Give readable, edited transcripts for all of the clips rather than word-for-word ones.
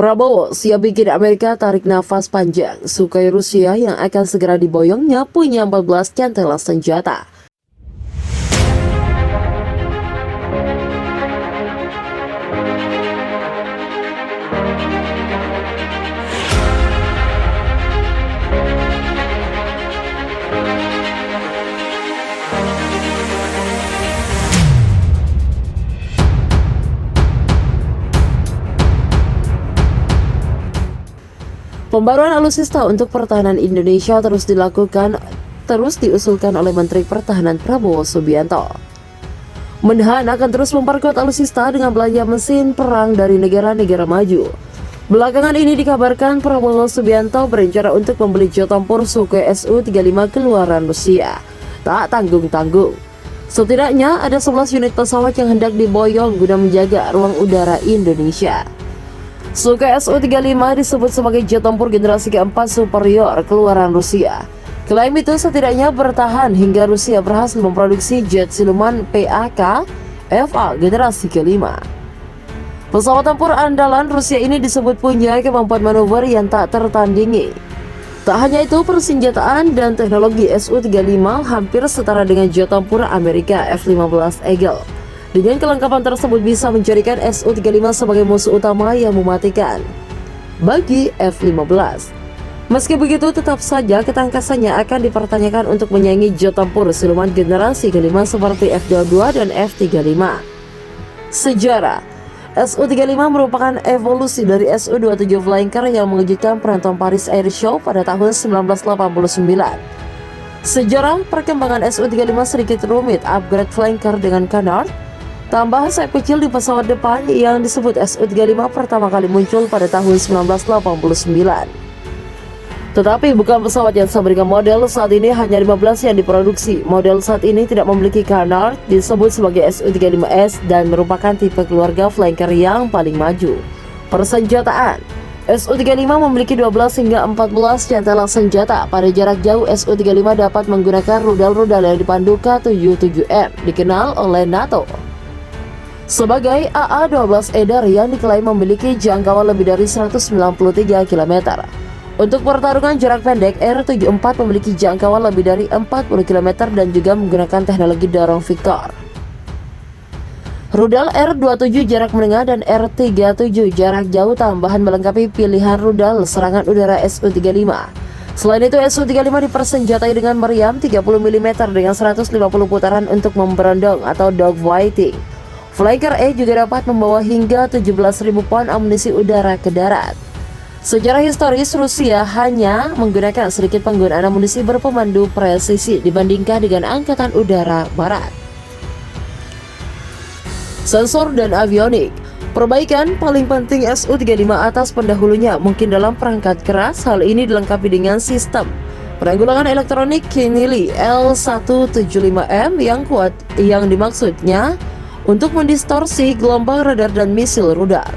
Prabowo siap bikin Amerika tarik nafas panjang. Sukhoi Rusia yang akan segera diboyongnya punya 14 cantelan senjata. Pembaruan alutsista untuk pertahanan Indonesia terus diusulkan oleh Menteri Pertahanan Prabowo Subianto. Menhan akan terus memperkuat alutsista dengan belanja mesin perang dari negara-negara maju. Belakangan ini dikabarkan Prabowo Subianto berencana untuk membeli jet tempur Sukhoi Su-35 keluaran Rusia. Tak tanggung-tanggung. Setidaknya ada 11 unit pesawat yang hendak diboyong guna menjaga ruang udara Indonesia. Sukhoi Su-35 disebut sebagai jet tempur generasi keempat superior keluaran Rusia. Klaim itu setidaknya bertahan hingga Rusia berhasil memproduksi jet siluman PAK-FA generasi kelima. Pesawat tempur andalan Rusia ini disebut punya kemampuan manuver yang tak tertandingi. Tak hanya itu, persenjataan dan teknologi Su-35 hampir setara dengan jet tempur Amerika F-15 Eagle. Dengan kelengkapan tersebut bisa menjadikan Su-35 sebagai musuh utama yang mematikan bagi F-15. Meski begitu, tetap saja ketangkasannya akan dipertanyakan untuk menyaingi jet tempur siluman generasi kelima seperti F-22 dan F-35. Sejarah: Su-35 merupakan evolusi dari Su-27 Flanker yang mengejutkan penonton Paris Air Show pada tahun 1989. Sejarah perkembangan Su-35 sedikit rumit. Upgrade Flanker dengan Canard, tambah sayap kecil di pesawat depan yang disebut Su-35 pertama kali muncul pada tahun 1989. Tetapi bukan pesawat yang sama dengan model saat ini, hanya 15 yang diproduksi. Model saat ini tidak memiliki Canard, disebut sebagai Su-35S dan merupakan tipe keluarga flanker yang paling maju. Persenjataan: Su-35 memiliki 12 hingga 14 cantelan senjata. Pada jarak jauh, Su-35 dapat menggunakan rudal-rudal yang dipandu K-77M, dikenal oleh NATO sebagai AA-12 Eder yang diklaim memiliki jangkauan lebih dari 193 km. Untuk pertarungan jarak pendek, R-74 memiliki jangkauan lebih dari 40 km dan juga menggunakan teknologi dorong Victor. Rudal R-27 jarak menengah dan R-37 jarak jauh tambahan melengkapi pilihan rudal serangan udara Su-35. Selain itu, Su-35 dipersenjatai dengan meriam 30 mm dengan 150 putaran untuk memberondong atau dogfighting. Flanker E juga dapat membawa hingga 17.000 pound amunisi udara ke darat. Secara historis, Rusia hanya menggunakan sedikit penggunaan amunisi berpemandu presisi dibandingkan dengan Angkatan Udara Barat. Sensor dan avionik. Perbaikan paling penting Su-35 atas pendahulunya mungkin dalam perangkat keras. Hal ini dilengkapi dengan sistem penanggulangan elektronik Kinili L175M yang kuat, yang dimaksudnya untuk mendistorsi gelombang radar dan misil rudal.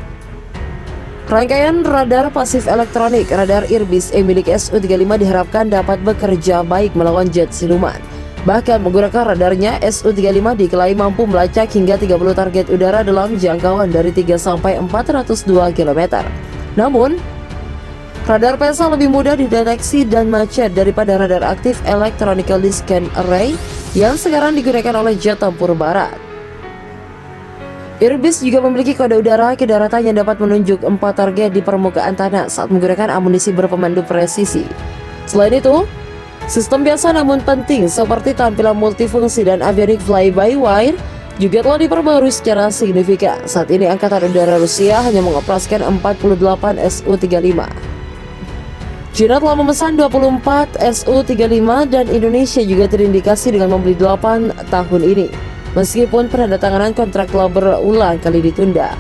Rangkaian radar pasif elektronik radar Irbis milik Su-35 diharapkan dapat bekerja baik melawan jet siluman. Bahkan menggunakan radarnya, Su-35 diklaim mampu melacak hingga 30 target udara dalam jangkauan dari 3-402 km. Namun, radar PESA lebih mudah dideteksi dan macet daripada radar aktif Electronically Scan Array yang sekarang digunakan oleh jet tempur barat. Irbis juga memiliki kode udara ke daratan yang dapat menunjuk 4 target di permukaan tanah saat menggunakan amunisi berpemandu presisi. Selain itu, sistem biasa namun penting seperti tampilan multifungsi dan avionik fly-by-wire juga telah diperbarui secara signifikan. Saat ini Angkatan Udara Rusia hanya mengoperasikan 48 Su-35. China telah memesan 24 Su-35 dan Indonesia juga terindikasi dengan membeli 8 tahun ini, meskipun penandatanganan kontrak telah berulang kali ditunda.